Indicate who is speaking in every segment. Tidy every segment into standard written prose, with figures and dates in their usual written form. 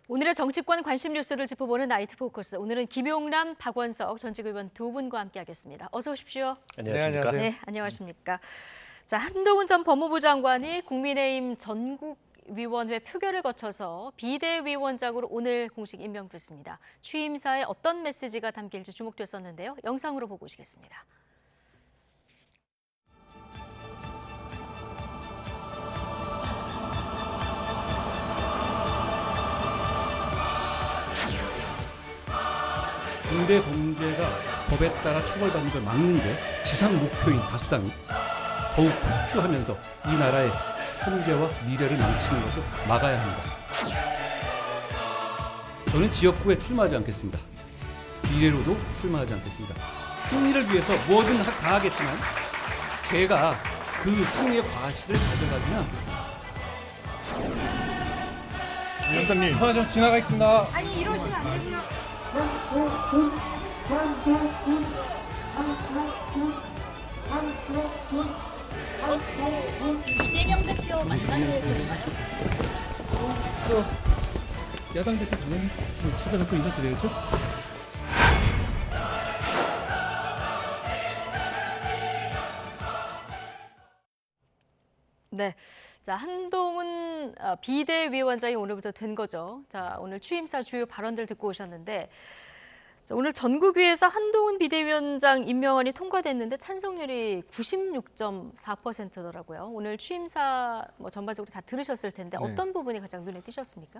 Speaker 1: 오늘의 정치권 관심 뉴스를 짚어보는 나이트 포커스. 오늘은 김용남, 박원석 전직 의원 두 분과 함께하겠습니다. 어서 오십시오.
Speaker 2: 안녕하십니까?
Speaker 1: 네, 안녕하십니까. 자, 한동훈 전 법무부 장관이 국민의힘 전국위원회 표결을 거쳐서 비대위원장으로 오늘 공식 임명됐습니다. 취임사에 어떤 메시지가 담길지 주목됐었는데요. 영상으로 보고 오시겠습니다.
Speaker 3: 중대 범죄가 법에 따라 처벌받는 걸 막는 게 지상 목표인 다수당이 더욱 폭주하면서 이 나라의 현재와 미래를 망치는 것을 막아야 합니다. 저는 지역구에 출마하지 않겠습니다. 미래로도 출마하지 않겠습니다. 승리를 위해서 뭐든 다 하겠지만 제가 그 승리의 과실을 가져가지는 않겠습니다.
Speaker 2: 위원장님,
Speaker 4: 좀 지나가겠습니다.
Speaker 5: 아니 이러시면 안 되고요.
Speaker 1: 이재명 대표 만나실 건가요?
Speaker 3: 야당 대표 당연히 찾아뵙고 인사드려야죠.
Speaker 1: 네. 자, 한동훈 비대위원장이 오늘부터 된 거죠. 자, 오늘 취임사 주요 발언들 듣고 오셨는데, 자, 오늘 전국위에서 한동훈 비대위원장 임명안이 통과됐는데 찬성률이 96.4%더라고요. 오늘 취임사 전반적으로 다 들으셨을 텐데 어떤 부분이 가장 눈에 띄셨습니까?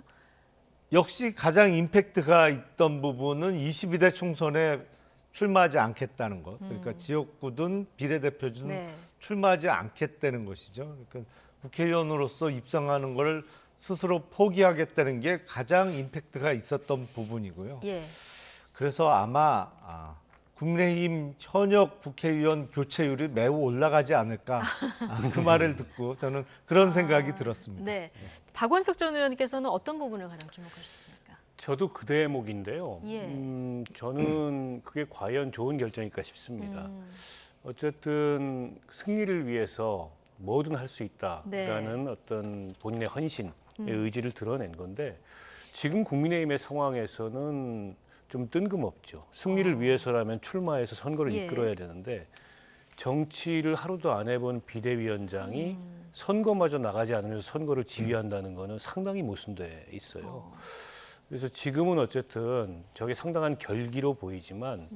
Speaker 2: 역시 가장 임팩트가 있던 부분은 22대 총선에 출마하지 않겠다는 것. 그러니까 지역구든 비례대표든
Speaker 1: 네.
Speaker 2: 출마하지 않겠다는 것이죠. 그러니까 국회의원으로서 입성하는 걸 스스로 포기하겠다는 게 가장 임팩트가 있었던 부분이고요.
Speaker 1: 예.
Speaker 2: 그래서 아마 국민의힘 현역 국회의원 교체율이 매우 올라가지 않을까 그 말을 듣고 저는 그런 생각이 들었습니다.
Speaker 1: 네. 박원석 전 의원께서는 어떤 부분을 가장 주목하셨습니까?
Speaker 4: 저도 그 대목인데요.
Speaker 1: 예.
Speaker 4: 저는 그게 과연 좋은 결정일까 싶습니다. 어쨌든 승리를 위해서 뭐든 할 수 있다라는
Speaker 1: 네.
Speaker 4: 어떤 본인의 헌신의 의지를 드러낸 건데 지금 국민의힘의 상황에서는 좀 뜬금없죠. 승리를 위해서라면 출마해서 선거를
Speaker 1: 예.
Speaker 4: 이끌어야 되는데 정치를 하루도 안 해본 비대위원장이 선거마저 나가지 않으면서 선거를 지휘한다는 거는 상당히 모순돼 있어요. 그래서 지금은 어쨌든 저게 상당한 결기로 보이지만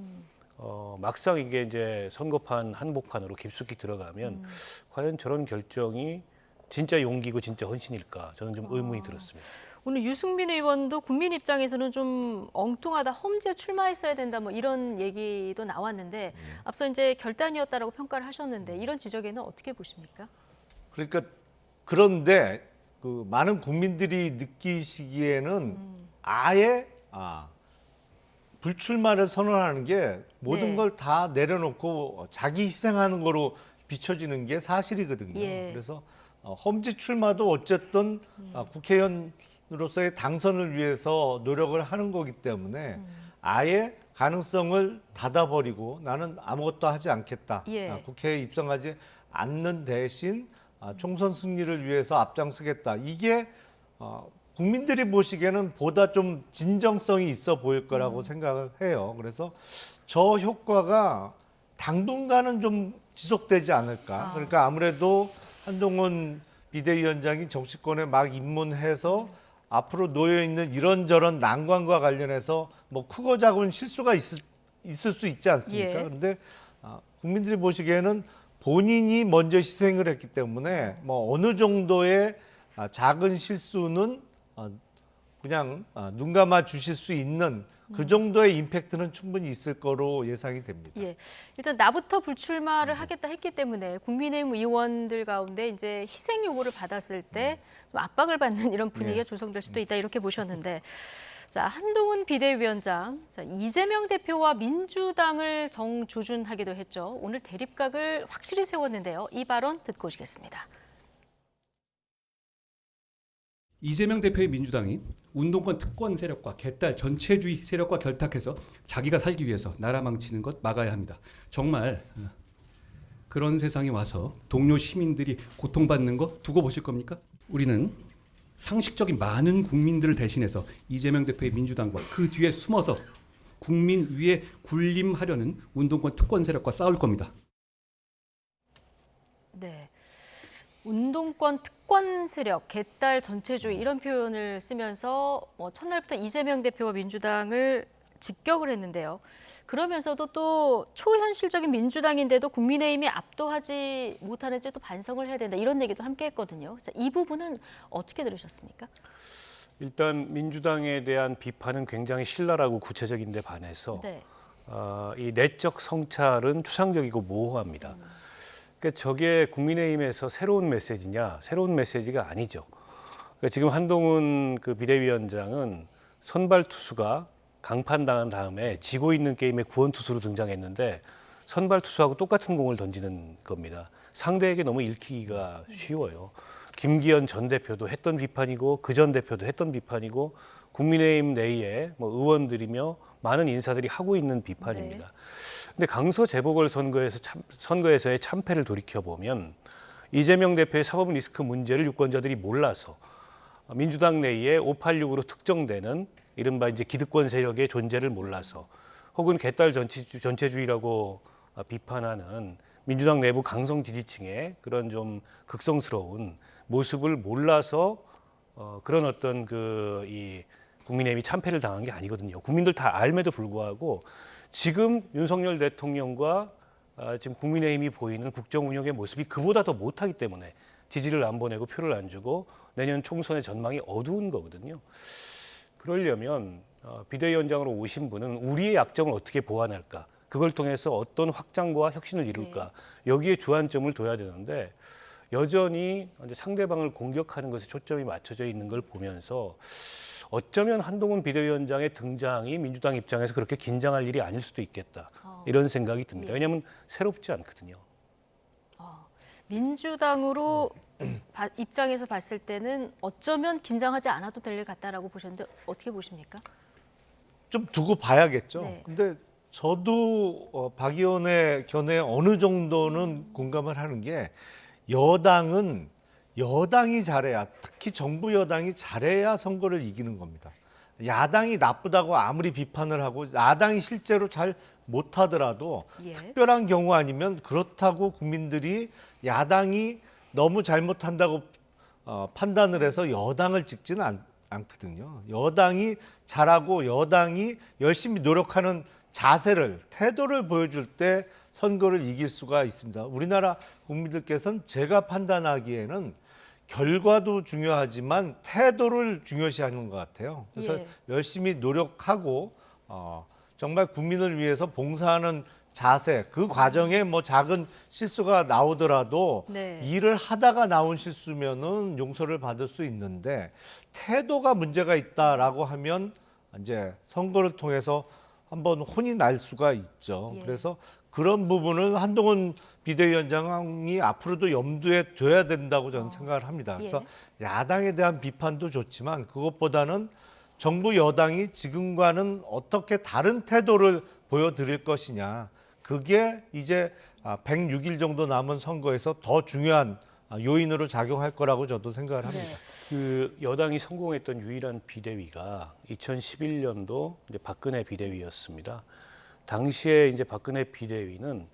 Speaker 4: 막상 이게 이제 선거판 한복판으로 깊숙이 들어가면 과연 저런 결정이 진짜 용기고 진짜 헌신일까 저는 좀 의문이 들었습니다.
Speaker 1: 오늘 유승민 의원도 국민 입장에서는 좀 엉뚱하다, 험지에 출마했어야 된다, 이런 얘기도 나왔는데 앞서 이제 결단이었다라고 평가를 하셨는데 이런 지적에는 어떻게 보십니까?
Speaker 2: 그러니까 그런데 그 많은 국민들이 느끼시기에는 아예 불출마를 선언하는 게 모든
Speaker 1: 네.
Speaker 2: 걸 다 내려놓고 자기 희생하는 거로 비춰지는 게 사실이거든요.
Speaker 1: 예.
Speaker 2: 그래서 험지 출마도 어쨌든 국회의원으로서의 당선을 위해서 노력을 하는 거기 때문에 아예 가능성을 닫아버리고 나는 아무것도 하지 않겠다.
Speaker 1: 예.
Speaker 2: 국회에 입성하지 않는 대신 총선 승리를 위해서 앞장서겠다. 이게 국민들이 보시기에는 보다 좀 진정성이 있어 보일 거라고 생각을 해요. 그래서 저 효과가 당분간은 좀 지속되지 않을까. 그러니까 아무래도 한동훈 비대위원장이 정치권에 막 입문해서 앞으로 놓여 있는 이런저런 난관과 관련해서 뭐 크고 작은 실수가 있을 수 있지 않습니까?
Speaker 1: 예.
Speaker 2: 그런데 국민들이 보시기에는 본인이 먼저 희생을 했기 때문에 뭐 어느 정도의 작은 실수는 그냥 눈 감아 주실 수 있는 그 정도의 임팩트는 충분히 있을 거로 예상이 됩니다.
Speaker 1: 예. 일단 나부터 불출마를 하겠다 했기 때문에 국민의힘 의원들 가운데 이제 희생 요구를 받았을 때 좀 압박을 받는 이런 분위기가 조성될 수도 있다 이렇게 보셨는데 자, 한동훈 비대위원장, 자, 이재명 대표와 민주당을 정조준하기도 했죠. 오늘 대립각을 확실히 세웠는데요. 이 발언 듣고 오시겠습니다.
Speaker 3: 이재명 대표의 민주당이 운동권 특권 세력과 개딸 전체주의 세력과 결탁해서 자기가 살기 위해서 나라 망치는 것 막아야 합니다. 정말 그런 세상에 와서 동료 시민들이 고통받는 거 두고 보실 겁니까? 우리는 상식적인 많은 국민들을 대신해서 이재명 대표의 민주당과 그 뒤에 숨어서 국민 위에 군림하려는 운동권 특권 세력과 싸울 겁니다.
Speaker 1: 네. 운동권 특권 세력, 개딸 전체주의 이런 표현을 쓰면서 첫날부터 이재명 대표와 민주당을 직격을 했는데요. 그러면서도 또 초현실적인 민주당인데도 국민의힘이 압도하지 못하는지 또 반성을 해야 된다 이런 얘기도 함께 했거든요. 자, 이 부분은 어떻게 들으셨습니까?
Speaker 4: 일단 민주당에 대한 비판은 굉장히 신랄하고 구체적인데 반해서
Speaker 1: 네.
Speaker 4: 이 내적 성찰은 추상적이고 모호합니다. 그러니까 저게 국민의힘에서 새로운 메시지냐? 새로운 메시지가 아니죠. 그러니까 지금 한동훈 그 비대위원장은 선발 투수가 강판당한 다음에 지고 있는 게임에 구원 투수로 등장했는데 선발 투수하고 똑같은 공을 던지는 겁니다. 상대에게 너무 읽히기가 쉬워요. 김기현 전 대표도 했던 비판이고 그 전 대표도 했던 비판이고 국민의힘 내에 뭐 의원들이며 많은 인사들이 하고 있는 비판입니다.
Speaker 1: 네.
Speaker 4: 근데 강서 재보궐 선거에서의 참패를 돌이켜 보면 이재명 대표의 사법 리스크 문제를 유권자들이 몰라서 민주당 내에 586으로 특정되는 이른바 이제 기득권 세력의 존재를 몰라서 혹은 개딸 전체주의라고 비판하는 민주당 내부 강성 지지층의 그런 좀 극성스러운 모습을 몰라서 그런 어떤 이 국민의힘이 참패를 당한 게 아니거든요. 국민들 다 알매도 불구하고 지금 윤석열 대통령과 지금 국민의힘이 보이는 국정 운영의 모습이 그보다 더 못하기 때문에 지지를 안 보내고 표를 안 주고 내년 총선의 전망이 어두운 거거든요. 그러려면 비대위원장으로 오신 분은 우리의 약점을 어떻게 보완할까? 그걸 통해서 어떤 확장과 혁신을 이룰까? 여기에 주안점을 둬야 되는데 여전히 이제 상대방을 공격하는 것에 초점이 맞춰져 있는 걸 보면서 어쩌면 한동훈 비대위원장의 등장이 민주당 입장에서 그렇게 긴장할 일이 아닐 수도 있겠다. 이런 생각이 듭니다. 왜냐하면 새롭지 않거든요.
Speaker 1: 민주당으로 입장에서 봤을 때는 어쩌면 긴장하지 않아도 될 일 같다라고 보셨는데 어떻게 보십니까?
Speaker 2: 좀 두고 봐야겠죠.
Speaker 1: 네.
Speaker 2: 근데 저도 박 의원의 견해에 어느 정도는 공감을 하는 게 여당이 잘해야, 특히 정부 여당이 잘해야 선거를 이기는 겁니다. 야당이 나쁘다고 아무리 비판을 하고 야당이 실제로 잘 못하더라도
Speaker 1: 예.
Speaker 2: 특별한 경우 아니면 그렇다고 국민들이 야당이 너무 잘못한다고 판단을 해서 여당을 찍지는 않거든요. 여당이 잘하고 여당이 열심히 노력하는 자세를, 태도를 보여줄 때 선거를 이길 수가 있습니다. 우리나라 국민들께서는 제가 판단하기에는 결과도 중요하지만 태도를 중요시하는 것 같아요. 그래서
Speaker 1: 예.
Speaker 2: 열심히 노력하고 정말 국민을 위해서 봉사하는 자세, 그 과정에 뭐 작은 실수가 나오더라도
Speaker 1: 네.
Speaker 2: 일을 하다가 나온 실수면은 용서를 받을 수 있는데 태도가 문제가 있다라고 하면 이제 선거를 통해서 한번 혼이 날 수가 있죠.
Speaker 1: 예.
Speaker 2: 그래서 그런 부분은 한동훈 비대위원장이 앞으로도 염두에 둬야 된다고 저는 생각을 합니다. 그래서 야당에 대한 비판도 좋지만 그것보다는 정부 여당이 지금과는 어떻게 다른 태도를 보여드릴 것이냐. 그게 이제 106일 정도 남은 선거에서 더 중요한 요인으로 작용할 거라고 저도 생각을 합니다.
Speaker 1: 네.
Speaker 4: 그 여당이 성공했던 유일한 비대위가 2011년도 이제 박근혜 비대위였습니다. 당시에 이제 박근혜 비대위는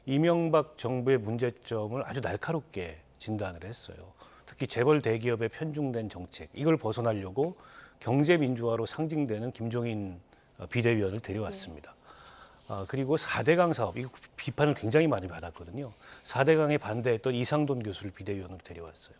Speaker 4: 이명박 정부의 문제점을 아주 날카롭게 진단을 했어요. 특히 재벌 대기업에 편중된 정책, 이걸 벗어나려고 경제 민주화로 상징되는 김종인 비대위원을 데려왔습니다. 그리고 4대강 사업, 이거 비판을 굉장히 많이 받았거든요. 4대강에 반대했던 이상돈 교수를 비대위원으로 데려왔어요.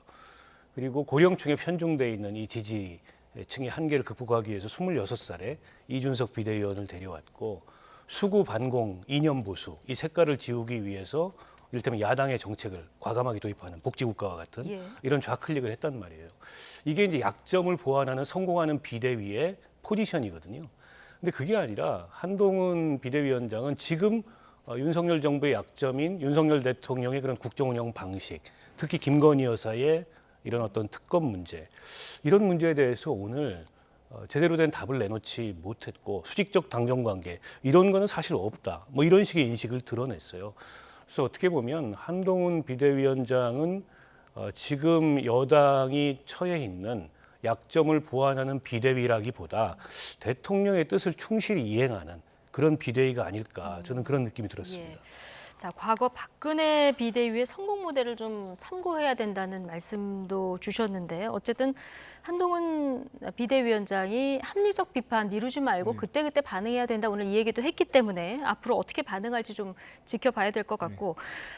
Speaker 4: 그리고 고령층에 편중돼 있는 이 지지층의 한계를 극복하기 위해서 26살에 이준석 비대위원을 데려왔고 수구 반공, 이념 보수, 이 색깔을 지우기 위해서 이를테면 야당의 정책을 과감하게 도입하는 복지국가와 같은 이런 좌클릭을 했단 말이에요. 이게 이제 약점을 보완하는 성공하는 비대위의 포지션이거든요. 근데 그게 아니라 한동훈 비대위원장은 지금 윤석열 정부의 약점인 윤석열 대통령의 그런 국정 운영 방식, 특히 김건희 여사의 이런 어떤 특검 문제, 이런 문제에 대해서 오늘 제대로 된 답을 내놓지 못했고 수직적 당정 관계 이런 거는 사실 없다. 뭐 이런 식의 인식을 드러냈어요. 그래서 어떻게 보면 한동훈 비대위원장은 지금 여당이 처해 있는 약점을 보완하는 비대위라기보다 대통령의 뜻을 충실히 이행하는 그런 비대위가 아닐까 저는 그런 느낌이 들었습니다.
Speaker 1: 예. 자, 과거 박근혜 비대위의 성공 모델을 좀 참고해야 된다는 말씀도 주셨는데 어쨌든 한동훈 비대위원장이 합리적 비판 미루지 말고 그때그때 반응해야 된다 오늘 이 얘기도 했기 때문에 앞으로 어떻게 반응할지 좀 지켜봐야 될 것 같고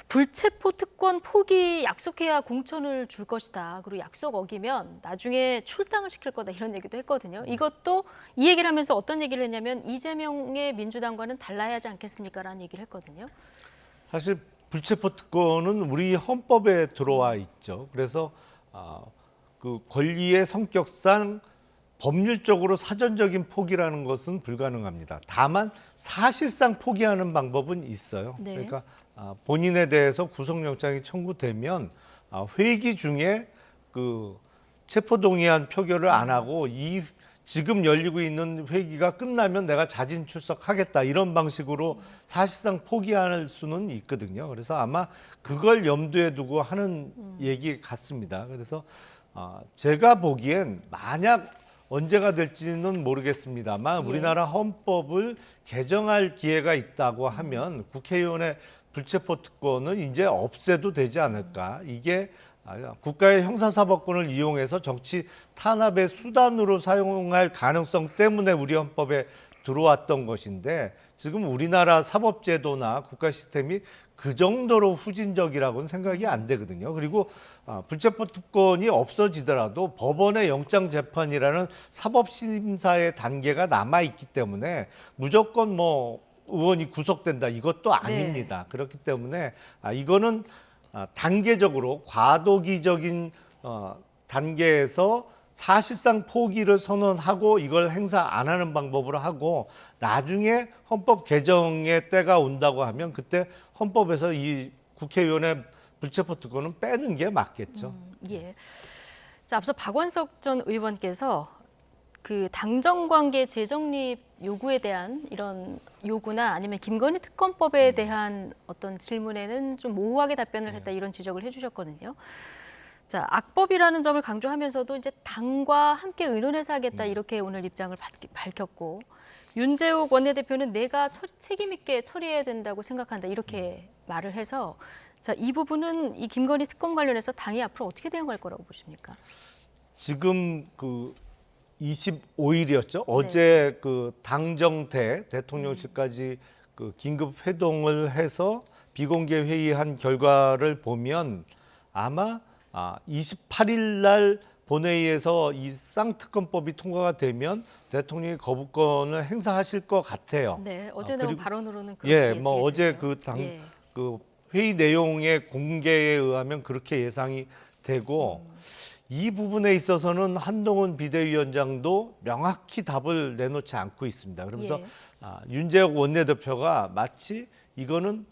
Speaker 1: 불체포 특권 포기 약속해야 공천을 줄 것이다. 그리고 약속 어기면 나중에 출당을 시킬 거다 이런 얘기도 했거든요. 이것도 이 얘기를 하면서 어떤 얘기를 했냐면 이재명의 민주당과는 달라야 하지 않겠습니까? 라는 얘기를 했거든요.
Speaker 2: 사실 불체포 특권은 우리 헌법에 들어와 있죠. 그래서 그 권리의 성격상 법률적으로 사전적인 포기라는 것은 불가능합니다. 다만 사실상 포기하는 방법은 있어요.
Speaker 1: 네.
Speaker 2: 그러니까 본인에 대해서 구속영장이 청구되면 회기 중에 그 체포동의안 표결을 안 하고 이 지금 열리고 있는 회기가 끝나면 내가 자진 출석하겠다 이런 방식으로 사실상 포기할 수는 있거든요. 그래서 아마 그걸 염두에 두고 하는 얘기 같습니다. 그래서 제가 보기엔 만약 언제가 될지는 모르겠습니다만 우리나라 헌법을 개정할 기회가 있다고 하면 국회의원의 불체포 특권은 이제 없애도 되지 않을까. 이게 국가의 형사사법권을 이용해서 정치 탄압의 수단으로 사용할 가능성 때문에 우리 헌법에 들어왔던 것인데 지금 우리나라 사법제도나 국가 시스템이 그 정도로 후진적이라고는 생각이 안 되거든요. 그리고 불체포 특권이 없어지더라도 법원의 영장재판이라는 사법심사의 단계가 남아있기 때문에 무조건 뭐 의원이 구속된다 이것도 아닙니다. 그렇기 때문에 이거는 단계적으로 과도기적인 단계에서 사실상 포기를 선언하고 이걸 행사 안 하는 방법으로 하고 나중에 헌법 개정의 때가 온다고 하면 그때 헌법에서 이 국회의원의 불체포 특권은 빼는 게 맞겠죠.
Speaker 1: 예. 자, 앞서 박원석 전 의원께서 그 당정관계 재정립 요구에 대한 이런 요구나 아니면 김건희 특검법에 대한 어떤 질문에는 좀 모호하게 답변을 했다 이런 지적을 해주셨거든요. 자, 악법이라는 점을 강조하면서도 이제 당과 함께 의논해서 하겠다 이렇게 오늘 입장을 밝혔고 윤재욱 원내대표는 내가 책임 있게 처리해야 된다고 생각한다 이렇게 말을 해서 자, 이 부분은 이 김건희 특검 관련해서 당이 앞으로 어떻게 대응할 거라고 보십니까?
Speaker 2: 지금 그 25일이었죠. 어제 그 당정대 대통령실까지 그 긴급 회동을 해서 비공개 회의한 결과를 보면 아마 28일 날 본회의에서 이 쌍특검법이 통과가 되면 대통령이 거부권을 행사하실 것 같아요.
Speaker 1: 네, 어제 나온
Speaker 2: 그리고
Speaker 1: 발언으로는 그렇게 예측이
Speaker 2: 어제
Speaker 1: 되죠.
Speaker 2: 그 회의 내용의 공개에 의하면 그렇게 예상이 되고 이 부분에 있어서는 한동훈 비대위원장도 명확히 답을 내놓지 않고 있습니다. 그러면서 윤재욱 원내대표가 마치 이거는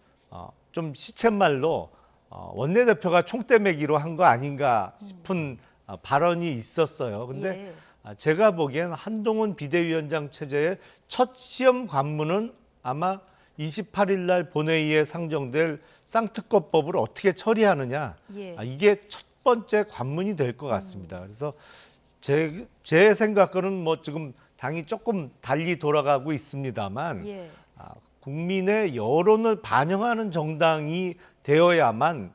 Speaker 2: 좀 시쳇말로 원내대표가 총대매기로 한 거 아닌가 싶은 발언이 있었어요. 근데 제가 보기엔 한동훈 비대위원장 체제의 첫 시험 관문은 아마 28일 날 본회의에 상정될 쌍특검법을 어떻게 처리하느냐. 이게 첫 번째 관문이 될 것 같습니다. 그래서 제 생각과는 뭐 지금 당이 조금 달리 돌아가고 있습니다만 국민의 여론을 반영하는 정당이 되어야만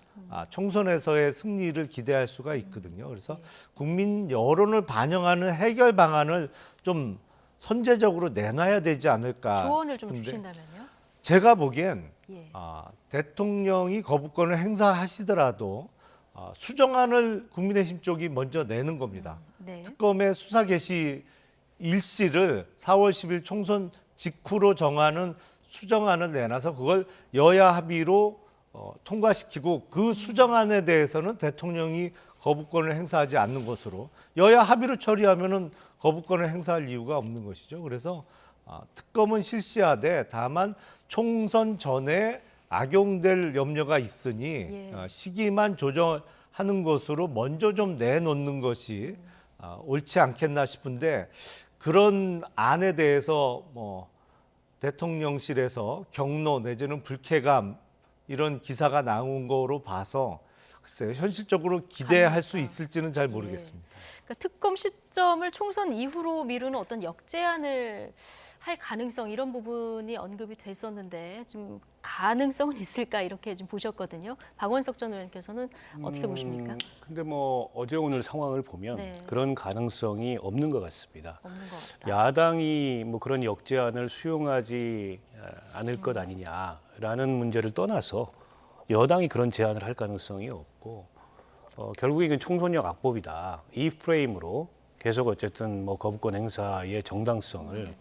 Speaker 2: 총선에서의 승리를 기대할 수가 있거든요. 그래서 국민 여론을 반영하는 해결 방안을 좀 선제적으로 내놔야 되지 않을까.
Speaker 1: 조언을 좀
Speaker 2: 싶은데
Speaker 1: 주신다면요?
Speaker 2: 제가 보기엔 대통령이 거부권을 행사하시더라도 수정안을 국민의힘 쪽이 먼저 내는 겁니다. 특검의 수사 개시 일시를 4월 10일 총선 직후로 정하는 수정안을 내놔서 그걸 여야 합의로 통과시키고 그 수정안에 대해서는 대통령이 거부권을 행사하지 않는 것으로 여야 합의로 처리하면은 거부권을 행사할 이유가 없는 것이죠. 그래서 특검은 실시하되 다만 총선 전에 악용될 염려가 있으니 시기만 조정하는 것으로 먼저 좀 내놓는 것이 옳지 않겠나 싶은데 그런 안에 대해서 뭐 대통령실에서 경로 내지는 불쾌감 이런 기사가 나온 거로 봐서 글쎄요, 현실적으로 기대할 수
Speaker 1: 가능할까?
Speaker 2: 있을지는 잘 모르겠습니다.
Speaker 1: 그러니까 특검 시점을 총선 이후로 미루는 어떤 역제안을 할 가능성 이런 부분이 언급이 됐었는데 지금 가능성은 있을까 이렇게 지금 보셨거든요. 박원석 전 의원께서는 어떻게 보십니까?
Speaker 4: 근데 뭐 어제 오늘 상황을 보면
Speaker 1: 네.
Speaker 4: 그런 가능성이 없는 것 같습니다.
Speaker 1: 없는 것 같다.
Speaker 4: 야당이 뭐 그런 역제안을 수용하지 않을 것 아니냐라는 문제를 떠나서 여당이 그런 제안을 할 가능성이 없고 결국에 이건 총선력 악법이다. 이 프레임으로 계속 어쨌든 뭐 거부권 행사의 정당성을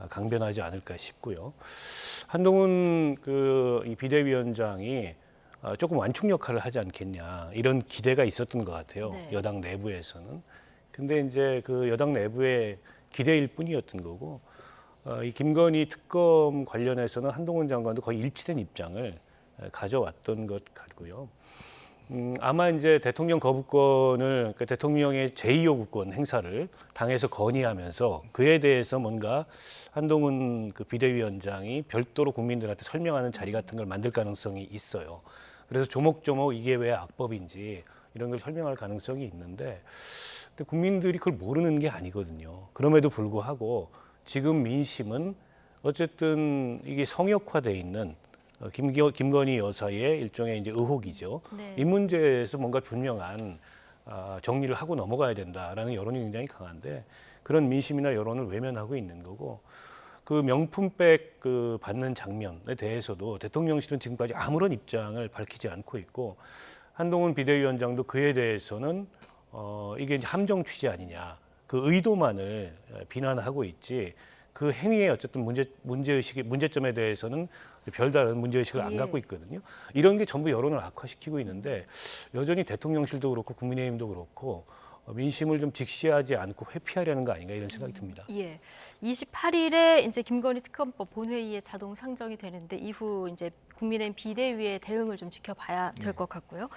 Speaker 4: 강변하지 않을까 싶고요. 한동훈 이 비대위원장이 조금 완충 역할을 하지 않겠냐 이런 기대가 있었던 것 같아요.
Speaker 1: 네.
Speaker 4: 여당 내부에서는. 근데 이제 그 여당 내부의 기대일 뿐이었던 거고 이 김건희 특검 관련해서는 한동훈 장관도 거의 일치된 입장을 가져왔던 것 같고요. 아마 이제 대통령 거부권을 그러니까 대통령의 제2요구권 행사를 당에서 건의하면서 그에 대해서 뭔가 한동훈 그 비대위원장이 별도로 국민들한테 설명하는 자리 같은 걸 만들 가능성이 있어요. 그래서 조목조목 이게 왜 악법인지 이런 걸 설명할 가능성이 있는데 근데 국민들이 그걸 모르는 게 아니거든요. 그럼에도 불구하고 지금 민심은 어쨌든 이게 성역화돼 있는 김건희 여사의 일종의 이제 의혹이죠.
Speaker 1: 네.
Speaker 4: 이 문제에서 뭔가 분명한 정리를 하고 넘어가야 된다라는 여론이 굉장히 강한데 그런 민심이나 여론을 외면하고 있는 거고 그 명품백 그 받는 장면에 대해서도 대통령실은 지금까지 아무런 입장을 밝히지 않고 있고 한동훈 비대위원장도 그에 대해서는 이게 이제 함정 취재 아니냐 그 의도만을 비난하고 있지 그 행위의 어쨌든 문제점에 대해서는 별다른 문제의식을 안
Speaker 1: 예.
Speaker 4: 갖고 있거든요. 이런 게 전부 여론을 악화시키고 있는데 여전히 대통령실도 그렇고 국민의힘도 그렇고 민심을 좀 직시하지 않고 회피하려는 거 아닌가 이런 생각이 듭니다.
Speaker 1: 예. 28일에 이제 김건희 특검법 본회의에 자동 상정이 되는데 이후 이제 국민의힘 비대위의 대응을 좀 지켜봐야 될 것 같고요.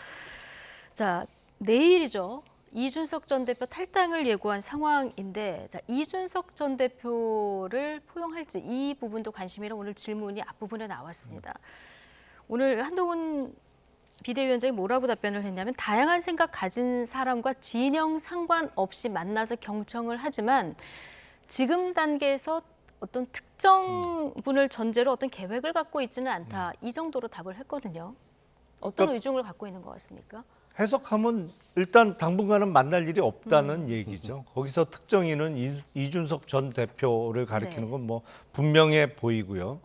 Speaker 1: 자, 내일이죠. 이준석 전 대표 탈당을 예고한 상황인데 자, 이준석 전 대표를 포용할지 이 부분도 관심이라 오늘 질문이 앞부분에 나왔습니다. 오늘 한동훈 비대위원장이 뭐라고 답변을 했냐면 다양한 생각 가진 사람과 진영 상관없이 만나서 경청을 하지만 지금 단계에서 어떤 특정 분을 전제로 어떤 계획을 갖고 있지는 않다. 이 정도로 답을 했거든요. 어떤
Speaker 2: 그러니까
Speaker 1: 의중을 갖고 있는 것 같습니까?
Speaker 2: 해석하면 일단 당분간은 만날 일이 없다는 얘기죠. 거기서 특정인은 이준석 전 대표를 가리키는
Speaker 1: 네.
Speaker 2: 건 뭐 분명해 보이고요.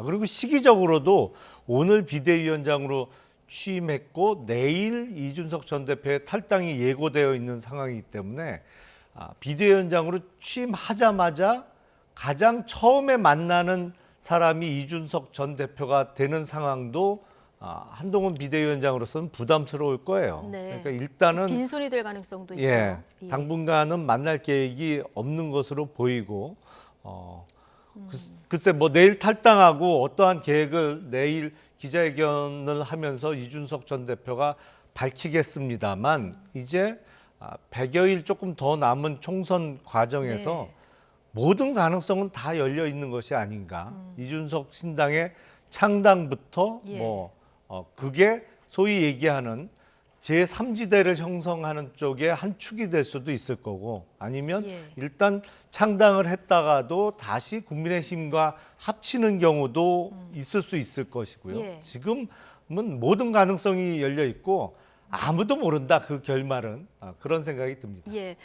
Speaker 2: 그리고 시기적으로도 오늘 비대위원장으로 취임했고 내일 이준석 전 대표의 탈당이 예고되어 있는 상황이기 때문에 비대위원장으로 취임하자마자 가장 처음에 만나는 사람이 이준석 전 대표가 되는 상황도 한동훈 비대위원장으로서는 부담스러울 거예요.
Speaker 1: 네.
Speaker 2: 그러니까 일단은
Speaker 1: 빈손이 될 가능성도 있고요.
Speaker 2: 예,
Speaker 1: 예.
Speaker 2: 당분간은 만날 계획이 없는 것으로 보이고 글쎄 뭐 내일 탈당하고 어떠한 계획을 내일 기자회견을 하면서 이준석 전 대표가 밝히겠습니다만 이제 100여일 조금 더 남은 총선 과정에서
Speaker 1: 네.
Speaker 2: 모든 가능성은 다 열려 있는 것이 아닌가. 이준석 신당의 창당부터
Speaker 1: 예.
Speaker 2: 그게 소위 얘기하는 제3지대를 형성하는 쪽에 한 축이 될 수도 있을 거고 아니면
Speaker 1: 예.
Speaker 2: 일단 창당을 했다가도 다시 국민의힘과 합치는 경우도 있을 수 있을 것이고요.
Speaker 1: 예.
Speaker 2: 지금은 모든 가능성이 열려 있고 아무도 모른다 그 결말은 그런 생각이 듭니다.
Speaker 1: 예.